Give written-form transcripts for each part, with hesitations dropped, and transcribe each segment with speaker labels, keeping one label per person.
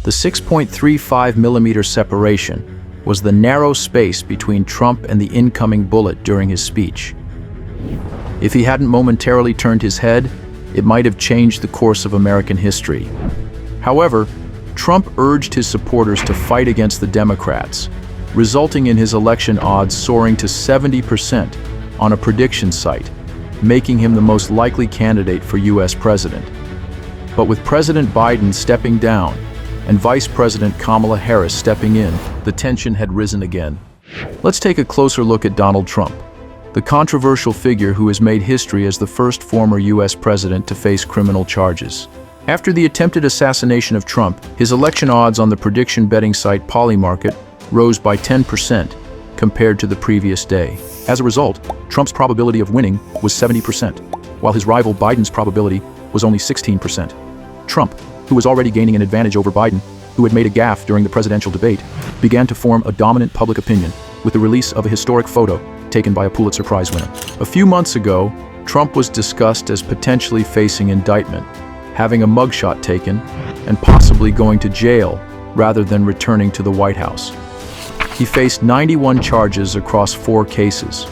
Speaker 1: The 6.35 millimeter separation was the narrow space between Trump and the incoming bullet during his speech. If he hadn't momentarily turned his head, it might have changed the course of American history. However, Trump urged his supporters to fight against the Democrats, resulting in his election odds soaring to 70% on a prediction site, making him the most likely candidate for U.S. president. But with President Biden stepping down and Vice President Kamala Harris stepping in, the tension had risen again. Let's take a closer look at Donald Trump, the controversial figure who has made history as the first former U.S. president to face criminal charges. After the attempted assassination of Trump, his election odds on the prediction betting site Polymarket rose by 10% compared to the previous day. As a result, Trump's probability of winning was 70%, while his rival Biden's probability was only 16%. Trump, who was already gaining an advantage over Biden, who had made a gaffe during the presidential debate, began to form a dominant public opinion with the release of a historic photo taken by a Pulitzer Prize winner. A few months ago, Trump was discussed as potentially facing indictment, having a mugshot taken, and possibly going to jail rather than returning to the White House. He faced 91 charges across 4 cases.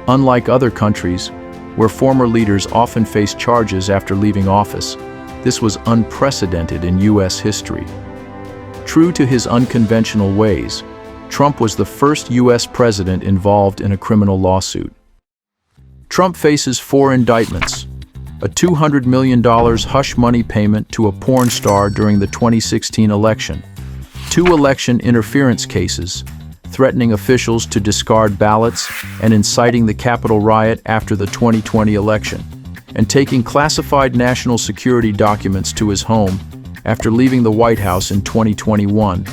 Speaker 1: Unlike other countries, where former leaders often face charges after leaving office, this was unprecedented in U.S. history. True to his unconventional ways, Trump was the first U.S. president involved in a criminal lawsuit. Trump faces 4 indictments: a $200 million hush money payment to a porn star during the 2016 election, 2 election interference cases, threatening officials to discard ballots and inciting the Capitol riot after the 2020 election, and taking classified national security documents to his home after leaving the White House in 2021,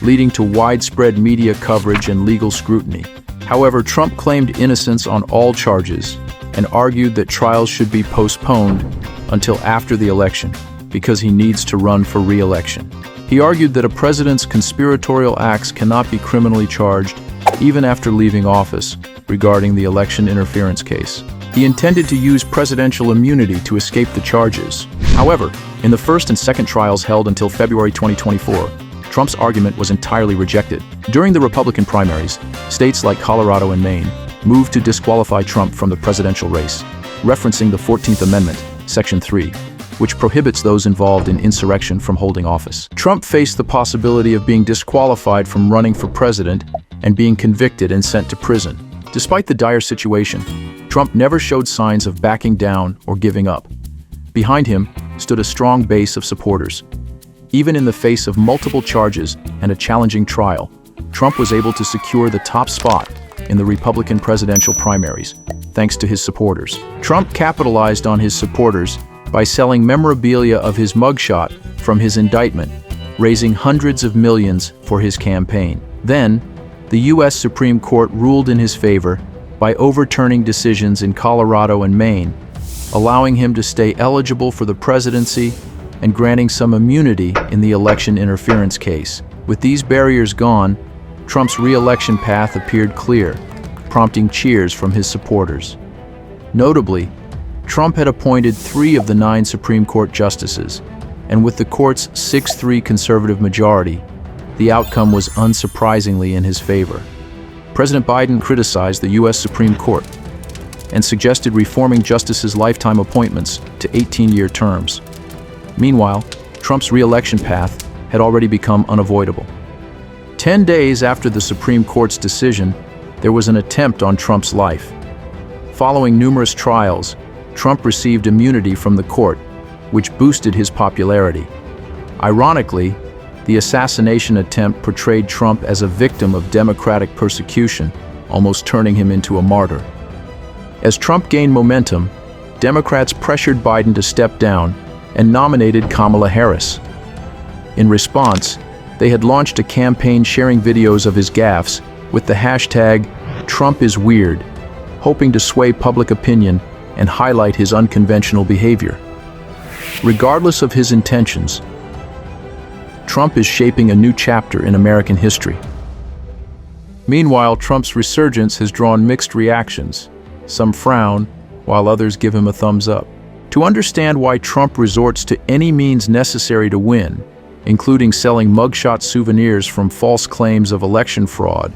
Speaker 1: leading to widespread media coverage and legal scrutiny. However, Trump claimed innocence on all charges and argued that trials should be postponed until after the election because he needs to run for re-election. He argued that a president's conspiratorial acts cannot be criminally charged even after leaving office regarding the election interference case. He intended to use presidential immunity to escape the charges. However, in the first and second trials held until February 2024, Trump's argument was entirely rejected. During the Republican primaries, states like Colorado and Maine moved to disqualify Trump from the presidential race, referencing the 14th Amendment, Section 3, which prohibits those involved in insurrection from holding office. Trump faced the possibility of being disqualified from running for president and being convicted and sent to prison. Despite the dire situation, Trump never showed signs of backing down or giving up. Behind him stood a strong base of supporters. Even in the face of multiple charges and a challenging trial, Trump was able to secure the top spot in the Republican presidential primaries, thanks to his supporters. Trump capitalized on his supporters by selling memorabilia of his mugshot from his indictment, raising hundreds of millions for his campaign. Then, the U.S. Supreme Court ruled in his favor by overturning decisions in Colorado and Maine, allowing him to stay eligible for the presidency and granting some immunity in the election interference case. With these barriers gone, Trump's re-election path appeared clear, prompting cheers from his supporters. Notably, Trump had appointed 3 of the 9 Supreme Court justices, and with the court's 6-3 conservative majority, the outcome was unsurprisingly in his favor. President Biden criticized the U.S. Supreme Court and suggested reforming justices' lifetime appointments to 18-year terms. Meanwhile, Trump's re-election path had already become unavoidable. 10 days after the Supreme Court's decision, there was an attempt on Trump's life. Following numerous trials, Trump received immunity from the court, which boosted his popularity. Ironically, the assassination attempt portrayed Trump as a victim of Democratic persecution, almost turning him into a martyr. As Trump gained momentum, Democrats pressured Biden to step down and nominated Kamala Harris. In response, they had launched a campaign sharing videos of his gaffes with the hashtag #TrumpIsWeird, hoping to sway public opinion and highlight his unconventional behavior. Regardless of his intentions, Trump is shaping a new chapter in American history. Meanwhile, Trump's resurgence has drawn mixed reactions. Some frown, while others give him a thumbs up. To understand why Trump resorts to any means necessary to win, including selling mugshot souvenirs from false claims of election fraud,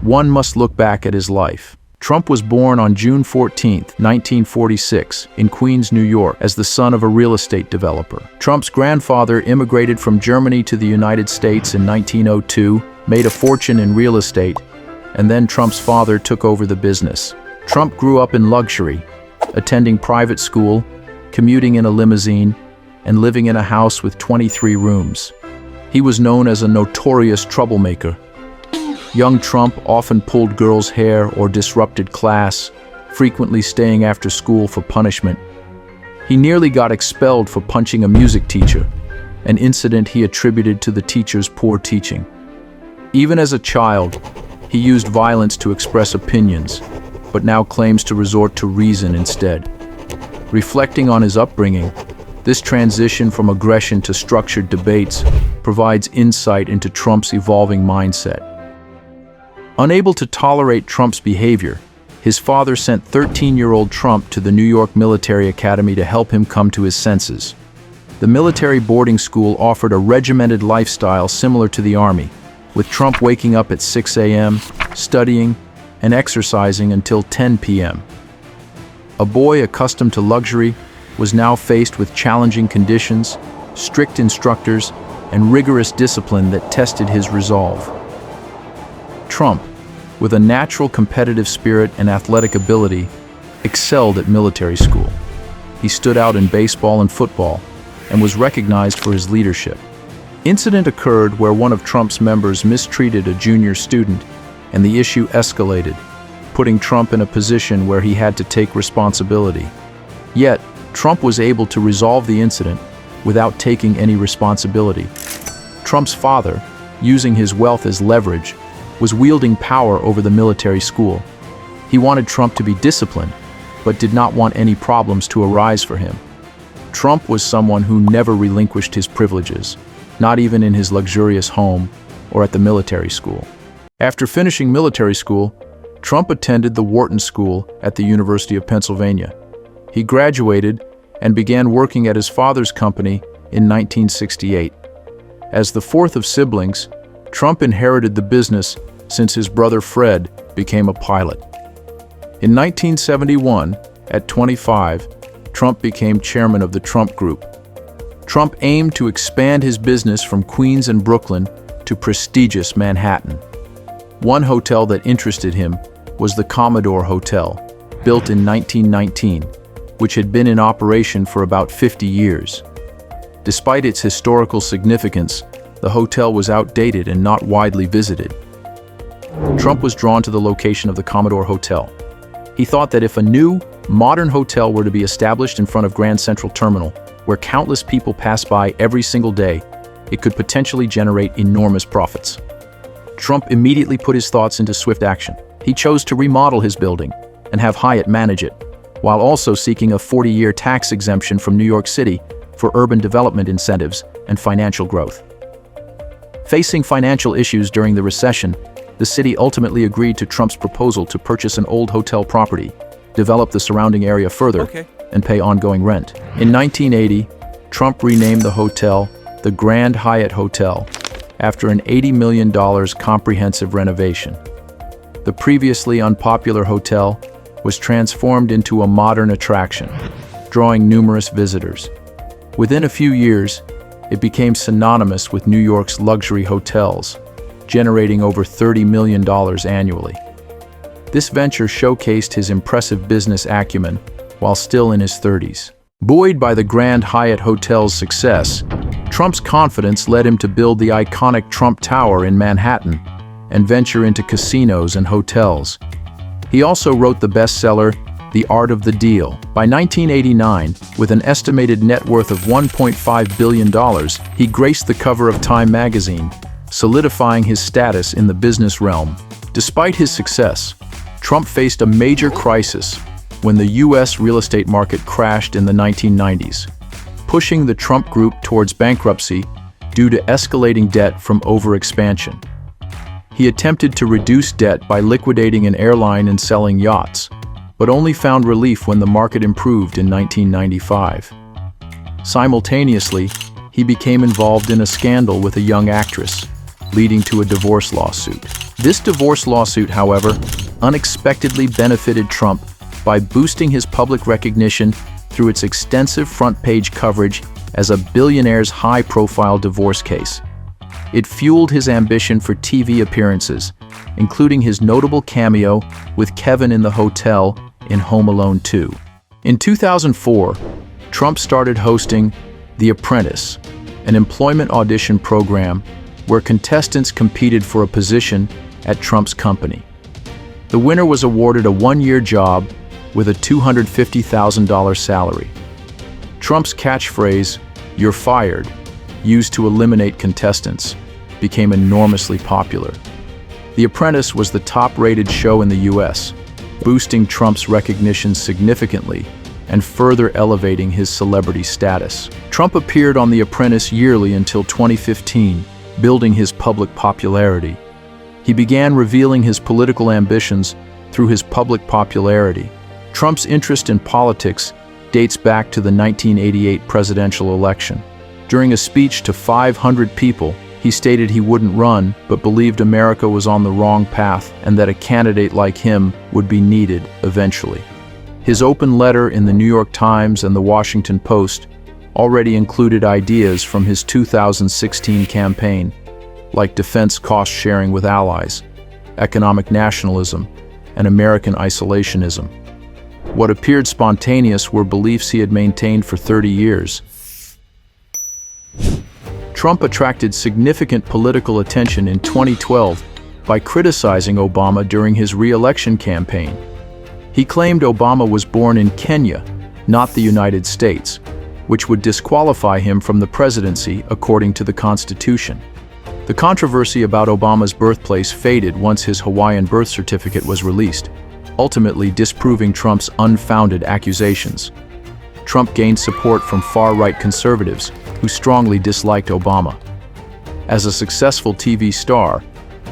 Speaker 1: one must look back at his life. Trump was born on June 14, 1946, in Queens, New York, as the son of a real estate developer. Trump's grandfather immigrated from Germany to the United States in 1902, made a fortune in real estate, and then Trump's father took over the business. Trump grew up in luxury, attending private school, commuting in a limousine, and living in a house with 23 rooms. He was known as a notorious troublemaker. Young Trump often pulled girls' hair or disrupted class, frequently staying after school for punishment. He nearly got expelled for punching a music teacher, an incident he attributed to the teacher's poor teaching. Even as a child, he used violence to express opinions, but now claims to resort to reason instead. Reflecting on his upbringing, this transition from aggression to structured debates provides insight into Trump's evolving mindset. Unable to tolerate Trump's behavior, his father sent 13-year-old Trump to the New York Military Academy to help him come to his senses. The military boarding school offered a regimented lifestyle similar to the Army, with Trump waking up at 6 a.m., studying, and exercising until 10 p.m. A boy accustomed to luxury was now faced with challenging conditions, strict instructors, and rigorous discipline that tested his resolve. Trump, with a natural competitive spirit and athletic ability, excelled at military school. He stood out in baseball and football and was recognized for his leadership. Incident occurred where one of Trump's members mistreated a junior student, and the issue escalated, putting Trump in a position where he had to take responsibility. Yet, Trump was able to resolve the incident without taking any responsibility. Trump's father, using his wealth as leverage, was wielding power over the military school. He wanted Trump to be disciplined, but did not want any problems to arise for him. Trump was someone who never relinquished his privileges, not even in his luxurious home or at the military school. After finishing military school, Trump attended the Wharton School at the University of Pennsylvania. He graduated and began working at his father's company in 1968. As the fourth of siblings, Trump inherited the business since his brother Fred became a pilot. In 1971, at 25, Trump became chairman of the Trump Group. Trump aimed to expand his business from Queens and Brooklyn to prestigious Manhattan. One hotel that interested him was the Commodore Hotel, built in 1919, which had been in operation for about 50 years. Despite its historical significance, the hotel was outdated and not widely visited. Trump was drawn to the location of the Commodore Hotel. He thought that if a new, modern hotel were to be established in front of Grand Central Terminal, where countless people pass by every single day, it could potentially generate enormous profits. Trump immediately put his thoughts into swift action. He chose to remodel his building and have Hyatt manage it, while also seeking a 40-year tax exemption from New York City for urban development incentives and financial growth. Facing financial issues during the recession, the city ultimately agreed to Trump's proposal to purchase an old hotel property, develop the surrounding area further, and pay ongoing rent. In 1980, Trump renamed the hotel the Grand Hyatt Hotel after an $80 million comprehensive renovation. The previously unpopular hotel was transformed into a modern attraction, drawing numerous visitors. Within a few years, it became synonymous with New York's luxury hotels, generating over $30 million annually. This venture showcased his impressive business acumen while still in his 30s. Buoyed by the Grand Hyatt Hotel's success, Trump's confidence led him to build the iconic Trump Tower in Manhattan and venture into casinos and hotels. He also wrote the bestseller, The Art of the Deal. By 1989, with an estimated net worth of $1.5 billion, he graced the cover of Time magazine, solidifying his status in the business realm. Despite his success, Trump faced a major crisis when the U.S. real estate market crashed in the 1990s, pushing the Trump Group towards bankruptcy due to escalating debt from overexpansion. He attempted to reduce debt by liquidating an airline and selling yachts, but only found relief when the market improved in 1995. Simultaneously, he became involved in a scandal with a young actress, leading to a divorce lawsuit. This divorce lawsuit, however, unexpectedly benefited Trump by boosting his public recognition through its extensive front-page coverage as a billionaire's high-profile divorce case. It fueled his ambition for TV appearances, including his notable cameo with Kevin in the hotel in Home Alone 2. In 2004, Trump started hosting The Apprentice, an employment audition program where contestants competed for a position at Trump's company. The winner was awarded a one-year job with a $250,000 salary. Trump's catchphrase, "You're fired," used to eliminate contestants, became enormously popular. The Apprentice was the top-rated show in the US, boosting Trump's recognition significantly and further elevating his celebrity status. Trump appeared on The Apprentice yearly until 2015, building his public popularity. He began revealing his political ambitions through his public popularity. Trump's interest in politics dates back to the 1988 presidential election. During a speech to 500 people, he stated he wouldn't run, but believed America was on the wrong path and that a candidate like him would be needed eventually. His open letter in the New York Times and the Washington Post already included ideas from his 2016 campaign, like defense cost-sharing with allies, economic nationalism, and American isolationism. What appeared spontaneous were beliefs he had maintained for 30 years. Trump attracted significant political attention in 2012 by criticizing Obama during his re-election campaign. He claimed Obama was born in Kenya, not the United States, which would disqualify him from the presidency according to the Constitution. The controversy about Obama's birthplace faded once his Hawaiian birth certificate was released, ultimately disproving Trump's unfounded accusations. Trump gained support from far-right conservatives who strongly disliked Obama. As a successful TV star,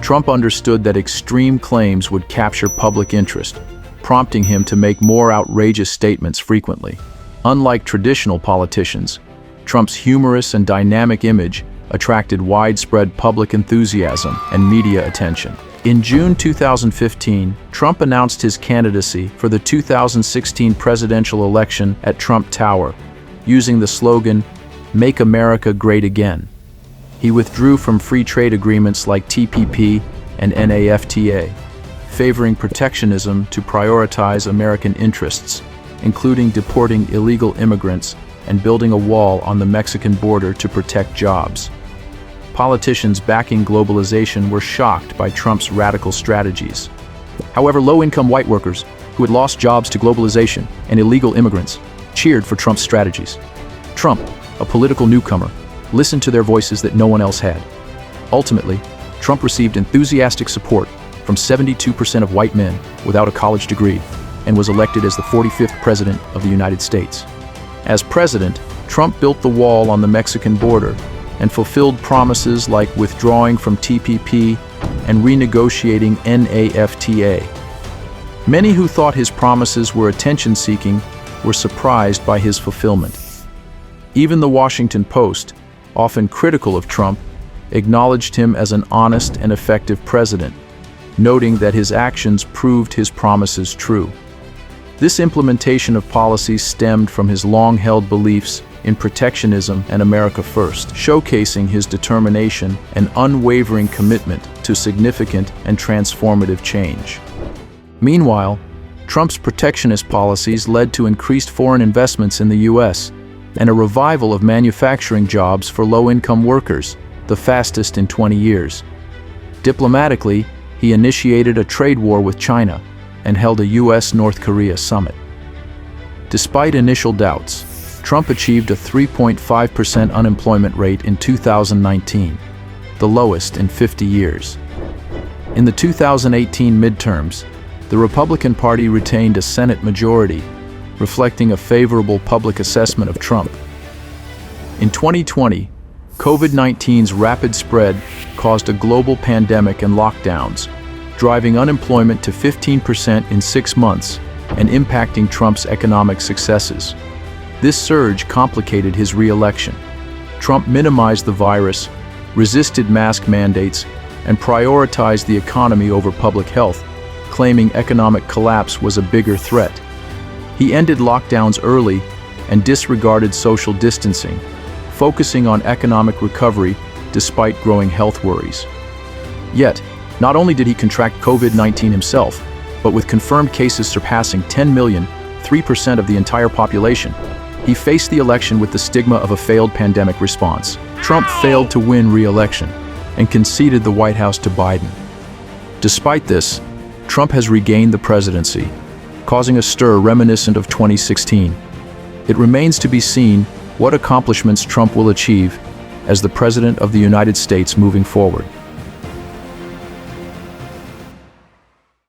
Speaker 1: Trump understood that extreme claims would capture public interest, prompting him to make more outrageous statements frequently. Unlike traditional politicians, Trump's humorous and dynamic image attracted widespread public enthusiasm and media attention. In June 2015, Trump announced his candidacy for the 2016 presidential election at Trump Tower, using the slogan, "Make America Great Again." He withdrew from free trade agreements like TPP and NAFTA, favoring protectionism to prioritize American interests, including deporting illegal immigrants and building a wall on the Mexican border to protect jobs. Politicians backing globalization were shocked by Trump's radical strategies. However, low-income white workers who had lost jobs to globalization and illegal immigrants cheered for Trump's strategies. Trump, a political newcomer, listened to their voices that no one else had. Ultimately, Trump received enthusiastic support from 72% of white men without a college degree and was elected as the 45th president of the United States. As president, Trump built the wall on the Mexican border and fulfilled promises like withdrawing from TPP and renegotiating NAFTA. Many who thought his promises were attention-seeking were surprised by his fulfillment. Even the Washington Post, often critical of Trump, acknowledged him as an honest and effective president, noting that his actions proved his promises true. This implementation of policies stemmed from his long-held beliefs in protectionism and America First, showcasing his determination and unwavering commitment to significant and transformative change. Meanwhile, Trump's protectionist policies led to increased foreign investments in the U.S. and a revival of manufacturing jobs for low-income workers, the fastest in 20 years. Diplomatically, he initiated a trade war with China and held a U.S.-North Korea summit. Despite initial doubts, Trump achieved a 3.5% unemployment rate in 2019, the lowest in 50 years. In the 2018 midterms, the Republican Party retained a Senate majority, reflecting a favorable public assessment of Trump. In 2020, COVID-19's rapid spread caused a global pandemic and lockdowns, driving unemployment to 15% in 6 months and impacting Trump's economic successes. This surge complicated his re-election. Trump minimized the virus, resisted mask mandates, and prioritized the economy over public health, claiming economic collapse was a bigger threat. He ended lockdowns early and disregarded social distancing, focusing on economic recovery despite growing health worries. Yet, not only did he contract COVID-19 himself, but with confirmed cases surpassing 10 million, 3% of the entire population, he faced the election with the stigma of a failed pandemic response. Trump failed to win re-election and conceded the White House to Biden. Despite this, Trump has regained the presidency, causing a stir reminiscent of 2016. It remains to be seen what accomplishments Trump will achieve as the President of the United States moving forward.